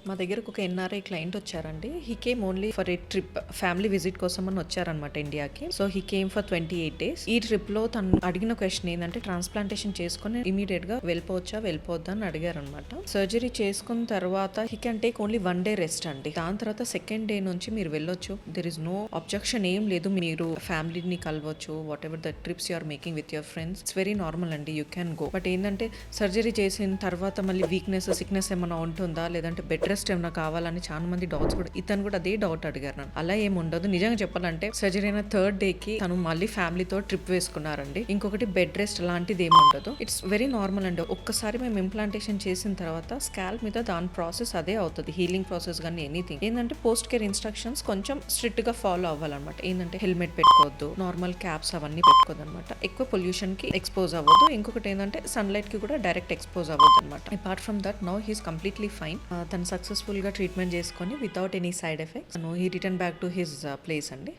మా దగ్గరకు ఒక ఎన్ఆర్ఐ క్లయింట్ వచ్చారండి. He came only for a trip, family visit కోసం అని వచ్చారనమాట ఇండియాకి. So he came for 28 days. ఈ ట్రిప్ లో తను అడిగిన క్వశ్చన్ ఏంటంటే ట్రాన్స్ప్లాంటేషన్ చేసుకుని ఇమీడియట్ గా వెళ్ళిపోవద్దా అని అడిగారనమాట. సర్జరీ చేసుకున్న తర్వాత he can take only 1 day rest అండి. దాని తర్వాత సెకండ్ డే నుంచి మీరు వెళ్ళొచ్చు. దెర్ ఇస్ నో అబ్జెక్షన్ ఏం లేదు. మీరు ఫ్యామిలీని కలవచ్చు. Whatever the trips you are making with your friends, it's very normal అండి. You can go. బట్ ఏంటంటే సర్జరీ చేసిన తర్వాత మళ్ళీ వీక్నెస్, సిక్నెస్ ఏమైనా ఉంటుందా, లేదంటే బెడ్ రెస్ట్ ఏమైనా కావాలని చాలా మంది డౌట్స్ కూడా, ఇతను కూడా అదే డౌట్ అడిగారు నన్ను. అలా ఏమి ఉండదు. నిజంగా చెప్పాలంటే సర్జరీ అయిన థర్డ్ డే కి తను మళ్ళీ ఫ్యామిలీతో ట్రిప్ వేసుకున్నారండి. ఇంకొకటి బెడ్ రెస్ట్ లాంటిది ఏమి ఉండదు. ఇట్స్ వెరీ నార్మల్ అండి. ఒక్కసారి మేము ఇంప్లాంటేషన్ చేసిన తర్వాత స్కాల్ప్ మీద దాని ప్రాసెస్ అదే అవుతుంది. హీలింగ్ ప్రాసెస్ కానీ ఎనీథింగ్. ఏంటంటే పోస్ట్ కేర్ ఇన్స్ట్రక్షన్స్ కొంచెం స్ట్రిక్ట్ గా ఫాలో అవ్వాలన్నమాట. ఏంటంటే హెల్మెట్ పెట్టుకోవద్దు, నార్మల్ క్యాప్స్ అవన్నీ పెట్టుకోవద్దు అనమాట. ఎక్కువ పొల్యూషన్ కి ఎక్స్పోజ్ అవ్వదు. ఇంకొకటి ఏంటంటే సన్లైట్ కి కూడా డైరెక్ట్ ఎక్స్పోజ్ అవ్వద్దు అనమాట. Apart from that now he's completely fine. తను సక్సెస్ఫుల్ గా ట్రీట్మెంట్ చేసుకొని without any side effects he return back to his place అండి.